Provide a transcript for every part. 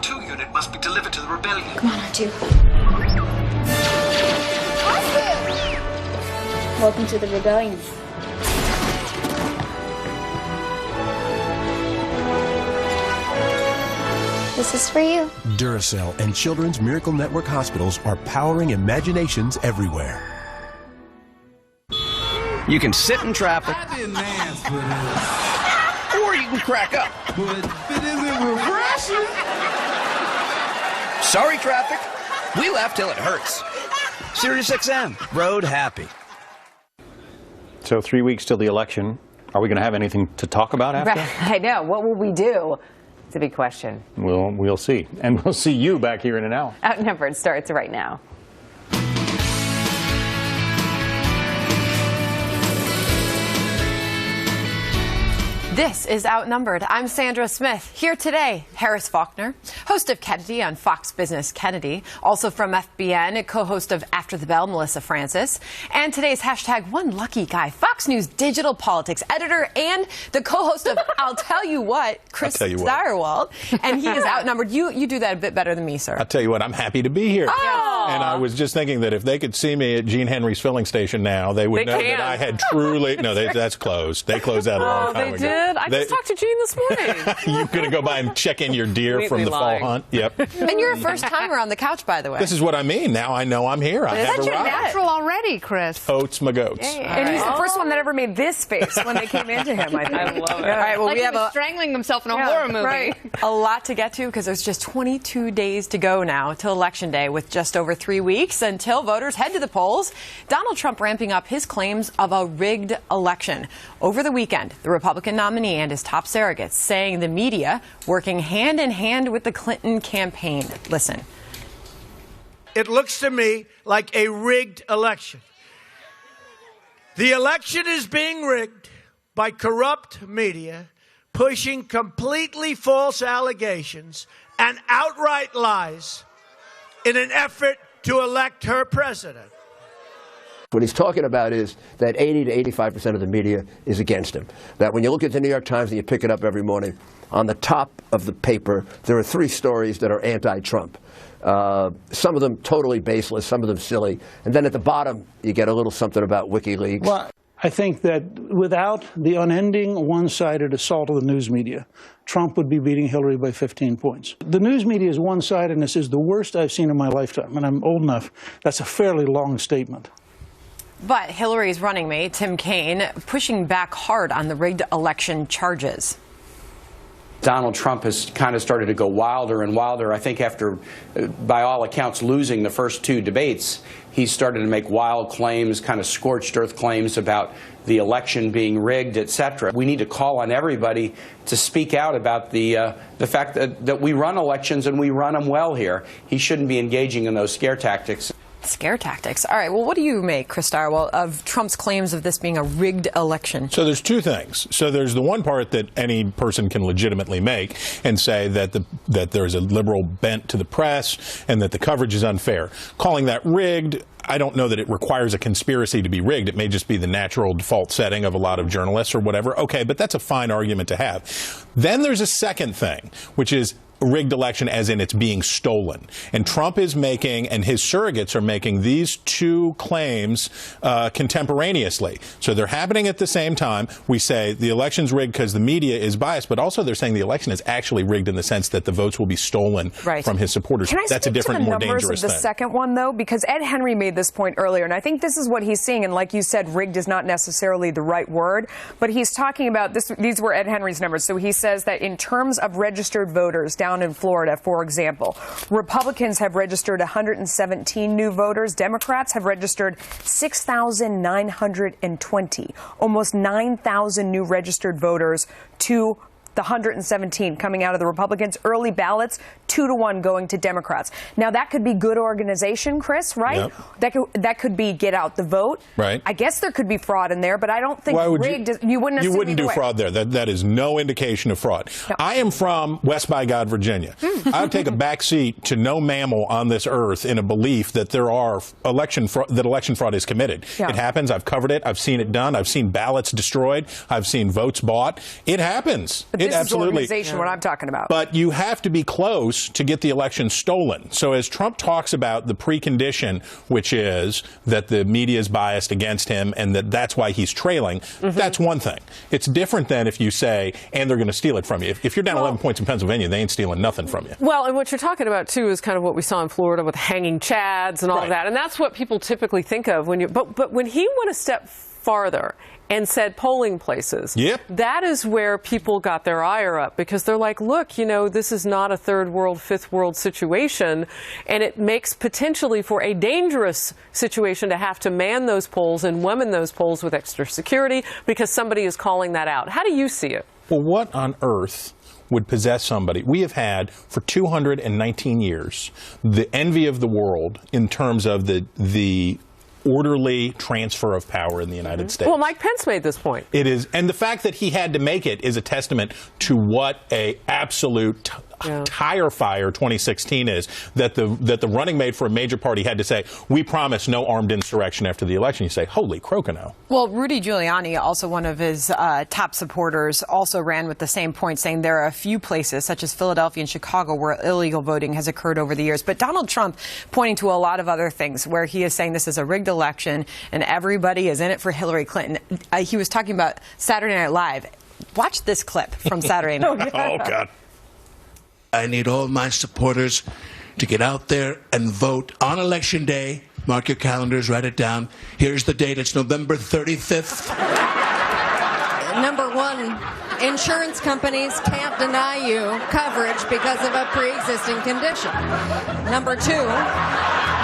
R2 unit must be delivered to the rebellion. Come on, R2. Welcome to the rebellion. This is for you. Duracell and Children's Miracle Network hospitals are powering imaginations everywhere. You can sit in traffic. I didn't ask for this. Or you can crack up. But is it refreshing? Sorry, traffic. We laugh till it hurts. SiriusXM, road happy. So 3 weeks till the election. Are we going to have anything to talk about after? Right, I know. What will we do? It's a big question. We'll see. And we'll see you back here in an hour. Outnumbered starts right now. This is Outnumbered. I'm Sandra Smith. Here today, Harris Faulkner, host of Kennedy on Fox Business Kennedy, also from FBN, co-host of After the Bell, Melissa Francis, and today's hashtag One Lucky Guy, Fox News digital politics editor and the co-host of I'll Tell You What, Chris Steyerwalt, and he is outnumbered. You do that a bit better than me, sir. I'll tell you what, I'm happy to be here. Oh. And I was just thinking that if they could see me at Gene Henry's filling station now, they would know that I had truly... No, that's closed. They closed that a long time ago. They did? I just talked to Gene this morning. You're going to go by and check in your deer from the fall hunt? Yep. And you're a first-timer on the couch, by the way. This is what I mean. Now I know I'm here. I have You're arrived. natural already, Chris. Oats my goats. And he's the first one that ever made this face when they came into him, I think. I love it. All right, well, like we he have was strangling himself in a horror movie. Right. A lot to get to because there's just 22 days to go now till Election Day with just over 3 weeks until voters head to the polls. Donald Trump ramping up his claims of a rigged election. Over the weekend, the Republican nominee and his top surrogates saying the media working hand in hand with the Clinton campaign. Listen. It looks to me like a rigged election. The election is being rigged by corrupt media pushing completely false allegations and outright lies in an effort to elect her president. What he's talking about is that 80 to 85% of the media is against him. That when you look at the New York Times and you pick it up every morning, on the top of the paper, there are 3 stories that are anti-Trump. Some of them totally baseless, some of them silly. And then at the bottom, you get a little something about WikiLeaks. Well, I think that without the unending one-sided assault of the news media, Trump would be beating Hillary by 15 points. The news media's one-sidedness is the worst I've seen in my lifetime, and I'm old enough. That's a fairly long statement. But Hillary's running mate, Tim Kaine, pushing back hard on the rigged election charges. Donald Trump has kind of started to go wilder and wilder. I think after, by all accounts, losing the first 2 debates, he started to make wild claims, kind of scorched earth claims about the election being rigged, etc. We need to call on everybody to speak out about the fact that we run elections and we run them well here. He shouldn't be engaging in those scare tactics. Scare tactics. All right. Well, what do you make, Chris Steyerwalt, of Trump's claims of this being a rigged election? So there's 2 things. So there's the one part that any person can legitimately make and say that that there's a liberal bent to the press and that the coverage is unfair. Calling that rigged, I don't know that it requires a conspiracy to be rigged. It may just be the natural default setting of a lot of journalists or whatever. Okay, but that's a fine argument to have. Then there's a second thing, which is a rigged election as in it's being stolen. And Trump is making, and his surrogates are making, these 2 claims contemporaneously. So they're happening at the same time. We say the election's rigged because the media is biased, but also they're saying the election is actually rigged in the sense that the votes will be stolen from his supporters. That's a different, more dangerous thing. The second one, though, because Ed Henry made this point earlier, and I think this is what he's seeing. And like you said, rigged is not necessarily the right word, but he's talking about this. These were Ed Henry's numbers. So he says that in terms of registered voters down in Florida, for example, Republicans have registered 117 new voters. Democrats have registered 6,920, almost 9,000 new registered voters to the 117 coming out of the Republicans. Early ballots, 2-to-1 going to Democrats. Now, that could be good organization, Chris, right? Yep. That could be get out the vote. Right. I guess there could be fraud in there, but I don't think rigged. You wouldn't assume You wouldn't do way. fraud there. That is no indication of fraud. No. I am from West by God, Virginia. I would take a back seat to no mammal on this earth in a belief that there are election fraud is committed. Yeah. It happens. I've covered it. I've seen it done. I've seen ballots destroyed. I've seen votes bought. It happens. this absolutely. is organization, what I'm talking about. But you have to be close to get the election stolen. So as Trump talks about the precondition, which is that the media is biased against him and that's why he's trailing, that's one thing. It's different than if you say, and they're going to steal it from you. If you're down 11 points in Pennsylvania, they ain't stealing nothing from you. Well, and what you're talking about, too, is kind of what we saw in Florida with hanging chads and all of that. And that's what people typically think of when you. But when he went a step farther and said polling places, that is where people got their ire up, because they're like, look, you know, this is not a third world, fifth world situation, and it makes potentially for a dangerous situation to have to man those polls and women those polls with extra security because somebody is calling that out. How do you see it? Well, what on earth would possess somebody? We have had for 219 years the envy of the world in terms of the orderly transfer of power in the United States. Well, Mike Pence made this point. It is, and the fact that he had to make it is a testament to what a absolute tire fire 2016 is. That the running mate for a major party had to say, "We promise no armed insurrection after the election." You say, "Holy crocono!" Well, Rudy Giuliani, also one of his top supporters, also ran with the same point, saying there are a few places, such as Philadelphia and Chicago, where illegal voting has occurred over the years. But Donald Trump pointing to a lot of other things, where he is saying this is a rigged election and everybody is in it for Hillary Clinton. He was talking about Saturday Night Live. Watch this clip from Saturday Night. Oh, God. I need all of my supporters to get out there and vote on Election Day. Mark your calendars, write it down. Here's the date. It's November 35th. Number one, insurance companies can't deny you coverage because of a pre-existing condition. Number two,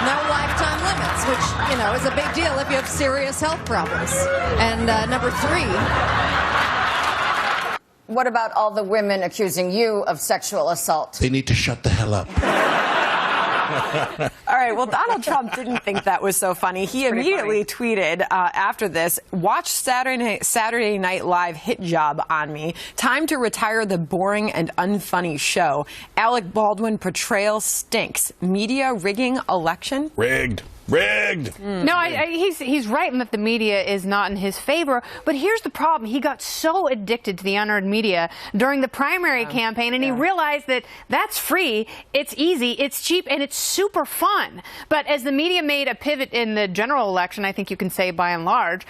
no lifetime limits, which, you know, is a big deal if you have serious health problems. And number three, what about all the women accusing you of sexual assault? They need to shut the hell up. All right, well, Donald Trump didn't think that was so funny. He immediately tweeted after this, "Watch Saturday Night Live hit job on me. Time to retire the boring and unfunny show. Alec Baldwin portrayal stinks. Media rigging election." Rigged. No, he's right in that the media is not in his favor. But here's the problem. He got so addicted to the unearned media during the primary campaign, and he realized that that's free, it's easy, it's cheap, and it's super fun. But as the media made a pivot in the general election, I think you can say by and large,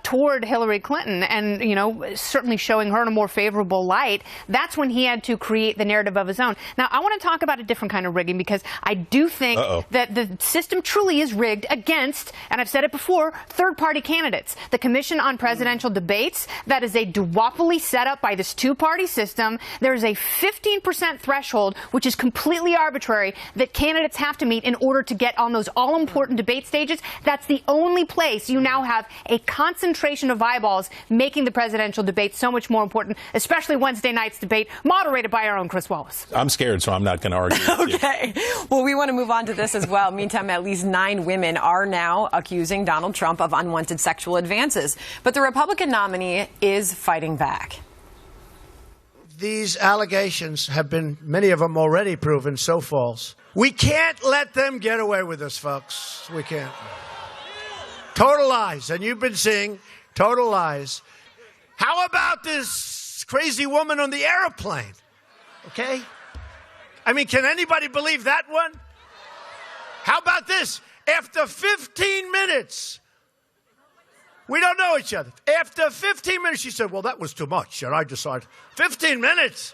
toward Hillary Clinton and, you know, certainly showing her in a more favorable light, that's when he had to create the narrative of his own. Now, I want to talk about a different kind of rigging, because I do think that the system truly is rigged against, and I've said it before, third-party candidates. The Commission on Presidential Debates, that is a duopoly set up by this two-party system. There is a 15% threshold, which is completely arbitrary, that candidates have to meet in order to get on those all-important debate stages. That's the only place you now have a concentration of eyeballs, making the presidential debate so much more important, especially Wednesday night's debate, moderated by our own Chris Wallace. I'm scared, so I'm not going to argue with you. Okay. Well, we want to move on to this as well. Meantime, at least 9 women are now accusing Donald Trump of unwanted sexual advances. But the Republican nominee is fighting back. These allegations have been, many of them already proven so false. We can't let them get away with this, folks. We can't. Total lies. And you've been seeing total lies. How about this crazy woman on the airplane? Okay? I mean, can anybody believe that one? How about this? After 15 minutes, we don't know each other. After 15 minutes, she said, "Well, that was too much." And I decided, 15 minutes?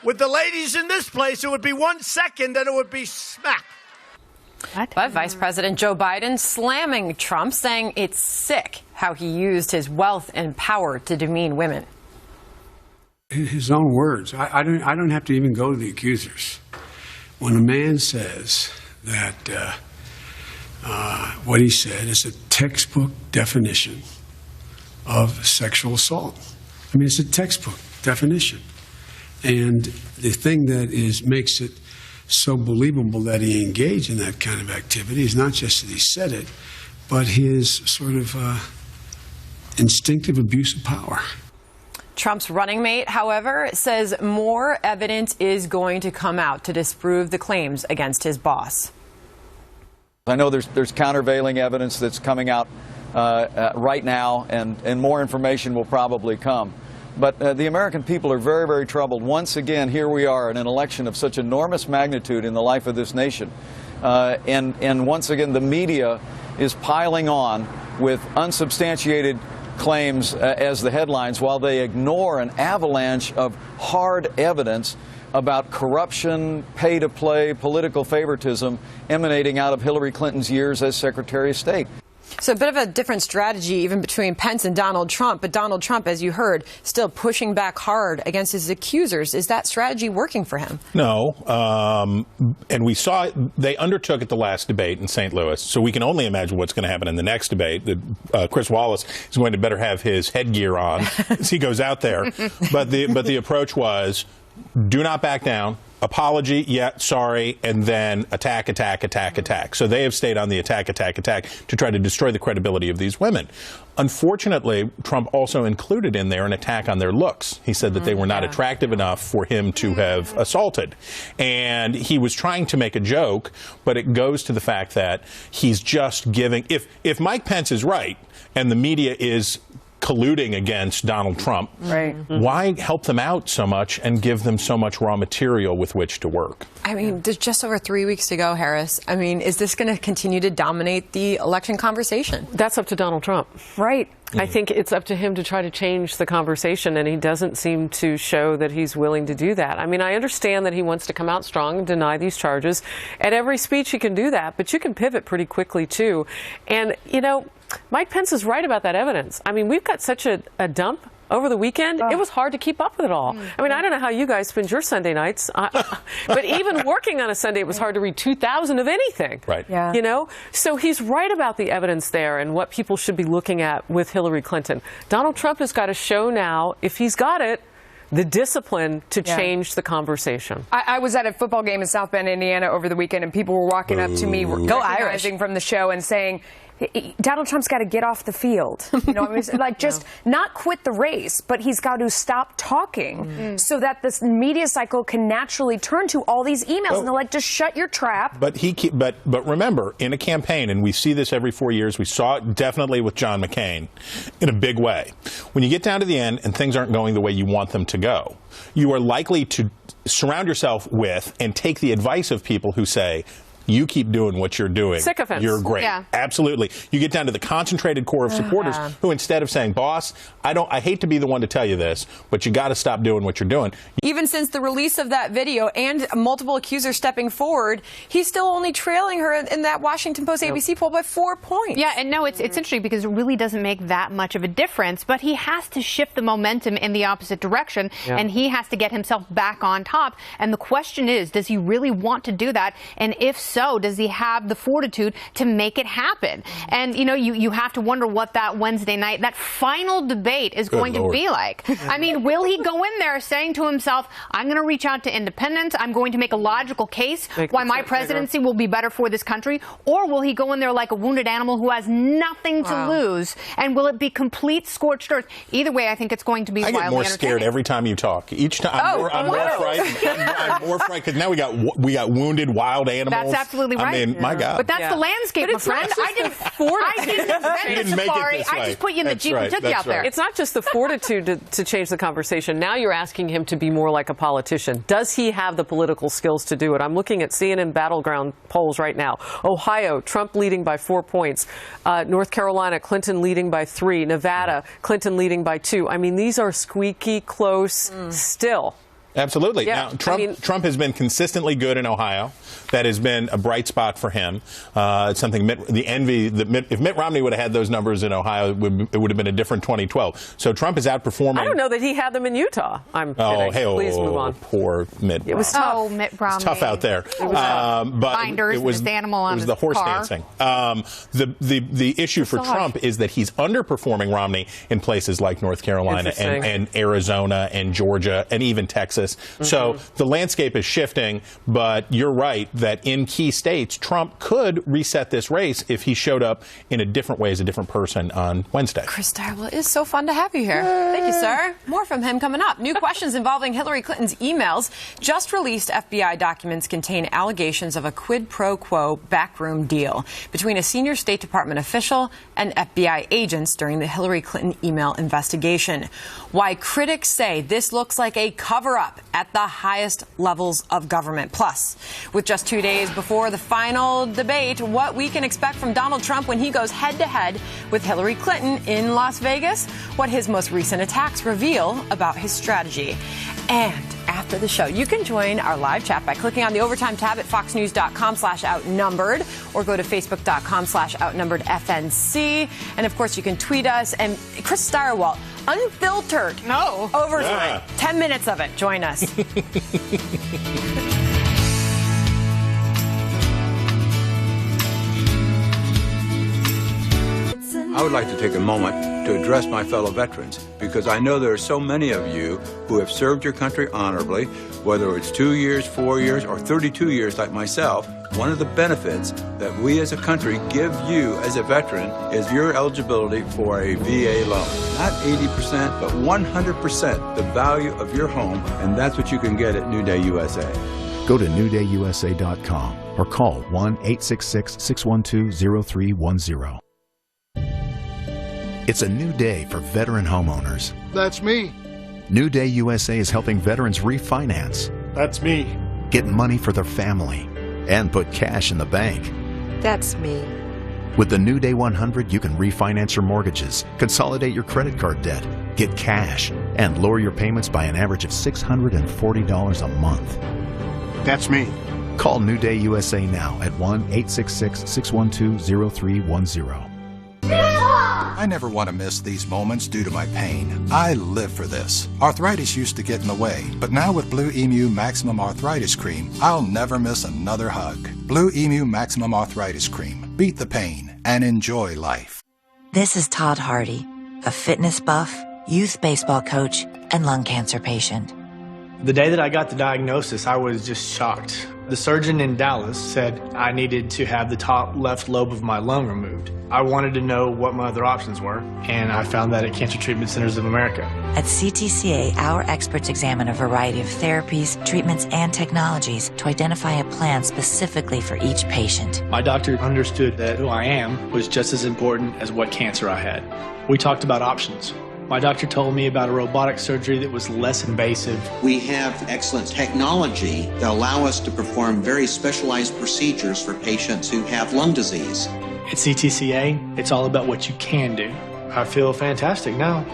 With the ladies in this place, it would be 1 second and it would be smack. But Vice President Joe Biden slamming Trump, saying it's sick how he used his wealth and power to demean women. His own words. I don't have to even go to the accusers. When a man says that what he said is a textbook definition of sexual assault. I mean, it's a textbook definition. And the thing that makes it so believable that he engaged in that kind of activity is not just that he said it, but his sort of instinctive abuse of power. Trump's running mate, however, says more evidence is going to come out to disprove the claims against his boss. I know there's countervailing evidence that's coming out right now, and more information will probably come. But the American people are very, very troubled. Once again, here we are in an election of such enormous magnitude in the life of this nation. And once again, the media is piling on with unsubstantiated claims as the headlines, while they ignore an avalanche of hard evidence about corruption, pay-to-play, political favoritism emanating out of Hillary Clinton's years as Secretary of State. So a bit of a different strategy even between Pence and Donald Trump. But Donald Trump, as you heard, still pushing back hard against his accusers. Is that strategy working for him? No. And we saw they undertook at the last debate in St. Louis. So we can only imagine what's going to happen in the next debate. Chris Wallace is going to better have his headgear on as he goes out there. But the approach was, do not back down. Apology, yeah, sorry, and then attack, attack, attack, attack. So they have stayed on the attack, attack, attack to try to destroy the credibility of these women. Unfortunately, Trump also included in there an attack on their looks. He said that they were not attractive enough for him to have assaulted. And he was trying to make a joke, but it goes to the fact that he's just giving, if Mike Pence is right and the media is colluding against Donald Trump, right, why help them out so much and give them so much raw material with which to work? I mean, there's just over 3 weeks to go, Harris. I mean, is this going to continue to dominate the election conversation? That's up to Donald Trump. Right. I think it's up to him to try to change the conversation, and he doesn't seem to show that he's willing to do that. I mean, I understand that he wants to come out strong and deny these charges. At every speech he can do that, but you can pivot pretty quickly, too. And, you know, Mike Pence is right about that evidence. I mean, we've got such a dump over the weekend. It was hard to keep up with it all. I mean, I don't know how you guys spend your Sunday nights, but even working on a Sunday, it was hard to read 2,000 of anything. Right. Yeah. You know? So he's right about the evidence there and what people should be looking at with Hillary Clinton. Donald Trump has got to show now, if he's got it, the discipline to change the conversation. I was at a football game in South Bend, Indiana over the weekend, and people were walking up to me, recognizing from the show and saying, Donald Trump's got to get off the field. You know, I mean, like just not quit the race, but he's got to stop talking so that this media cycle can naturally turn to all these emails. And they're like, just shut your trap. But but remember, in a campaign, and we see this every 4 years, we saw it definitely with John McCain in a big way. When you get down to the end and things aren't going the way you want them to go, you are likely to surround yourself with and take the advice of people who say, you keep doing what you're doing. Sycophants. You're great. Yeah. Absolutely. You get down to the concentrated core of supporters who, instead of saying, boss, I hate to be the one to tell you this, but you got to stop doing what you're doing. Even since the release of that video and multiple accusers stepping forward, he's still only trailing her in that Washington Post ABC poll by 4 points. Yeah, and no, it's interesting because it really doesn't make that much of a difference, but he has to shift the momentum in the opposite direction, and he has to get himself back on top. And the question is, does he really want to do that? And if so, does he have the fortitude to make it happen? And, you know, you have to wonder what that Wednesday night, that final debate is going to be like. I mean, will he go in there saying to himself, I'm going to reach out to independents, I'm going to make a logical case why my presidency will be better for this country? Or will he go in there like a wounded animal who has nothing to lose? And will it be complete scorched earth? Either way, I think it's going to be wildly entertaining. I get more scared every time you talk. Each time I'm more frightened. I'm more frightened because now we got wounded wild animals. That's absolutely right. I mean, my God. But that's the landscape, my friend. I didn't invent the safari. I just put you in the Jeep and took you out there. It's not just the fortitude to change the conversation. Now you're asking him to be more like a politician. Does he have the political skills to do it? I'm looking at CNN battleground polls right now. Ohio, Trump leading by 4 points. North Carolina, Clinton leading by 3. Nevada, Clinton leading by 2. I mean, these are squeaky close still. Absolutely. Yeah, now, Trump has been consistently good in Ohio. That has been a bright spot for him. It's something if Mitt Romney would have had those numbers in Ohio, it would have been a different 2012. So Trump is outperforming. I don't know that he had them in Utah. I'm kidding. Please move on. Poor Mitt Romney. It was tough. Oh, Mitt Romney. It's tough out there. But binders, it was the animal on his car. It was the horse dancing. The issue for Trump is that he's underperforming Romney in places like North Carolina and Arizona and Georgia and even Texas. Texas. So the landscape is shifting, but you're right that in key states, Trump could reset this race if he showed up in a different way as a different person on Wednesday. Chris Darwell, it is so fun to have you here. Thank you, sir. More from him coming up. New questions involving Hillary Clinton's emails. Just released FBI documents contain allegations of a quid pro quo backroom deal between a senior State Department official and FBI agents during the Hillary Clinton email investigation. Why critics say this looks like a cover-up at the highest levels of government. Plus, with just 2 days before the final debate, what we can expect from Donald Trump when he goes head-to-head with Hillary Clinton in Las Vegas, what his most recent attacks reveal about his strategy. And after the show, you can join our live chat by clicking on the Overtime tab at foxnews.com/outnumbered or go to facebook.com/outnumberedFNC. And of course, you can tweet us. And Chris Darwell, unfiltered. No. Overtime. 10 minutes of it. Join us. I would like to take a moment to address my fellow veterans because I know there are so many of you who have served your country honorably, whether it's 2 years, 4 years, or 32 years like myself. One of the benefits that we as a country give you as a veteran is your eligibility for a VA loan. Not 80%, but 100% the value of your home, and that's what you can get at New Day USA. Go to newdayusa.com or call 1-866-612-0310. It's a new day for veteran homeowners. That's me. New Day USA is helping veterans refinance. That's me. Get money for their family and put cash in the bank. That's me. With the New Day 100, you can refinance your mortgages, consolidate your credit card debt, get cash, and lower your payments by an average of $640 a month. That's me. Call New Day USA now at 1-866-612-0310. I never want to miss these moments due to my pain. I live for this. Arthritis used to get in the way, but now with Blue Emu Maximum Arthritis Cream, I'll never miss another hug. Blue Emu Maximum Arthritis Cream. Beat the pain and enjoy life. This is Todd Hardy, a fitness buff, youth baseball coach, and lung cancer patient. The day that I got the diagnosis, I was just shocked. The surgeon in Dallas said I needed to have the top left lobe of my lung removed. I wanted to know what my other options were, and I found that at Cancer Treatment Centers of America. At CTCA, our experts examine a variety of therapies, treatments, and technologies to identify a plan specifically for each patient. My doctor understood that who I am was just as important as what cancer I had. We talked about options. My doctor told me about a robotic surgery that was less invasive. We have excellent technology that allow us to perform very specialized procedures for patients who have lung disease. At CTCA, it's all about what you can do. I feel fantastic now.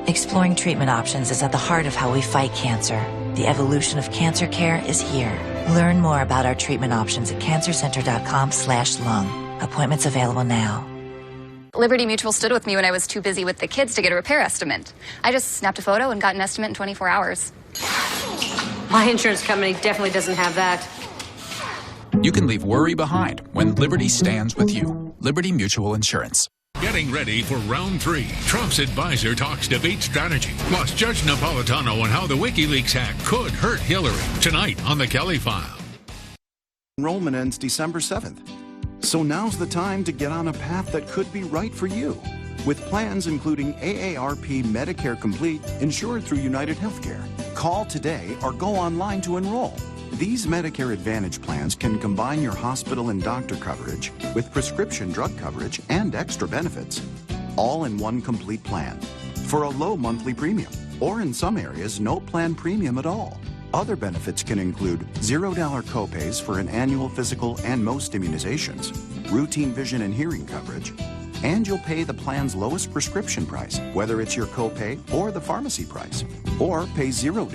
Exploring treatment options is at the heart of how we fight cancer. The evolution of cancer care is here. Learn more about our treatment options at cancercenter.com/lung. Appointments available now. Liberty Mutual stood with me when I was too busy with the kids to get a repair estimate. I just snapped a photo and got an estimate in 24 hours. My insurance company definitely doesn't have that. You can leave worry behind when Liberty stands with you. Liberty Mutual Insurance. Getting ready for round 3. Trump's advisor talks debate strategy. Plus, Judge Napolitano on how the WikiLeaks hack could hurt Hillary. Tonight on The Kelly File. Enrollment ends December 7th. So now's the time to get on a path that could be right for you. With plans including AARP Medicare Complete, insured through United Healthcare. Call today or go online to enroll. These Medicare Advantage plans can combine your hospital and doctor coverage with prescription drug coverage and extra benefits, all in one complete plan for a low monthly premium, or in some areas, no plan premium at all. Other benefits can include $0 copays for an annual physical and most immunizations, routine vision and hearing coverage, and you'll pay the plan's lowest prescription price, whether it's your copay or the pharmacy price, or pay $0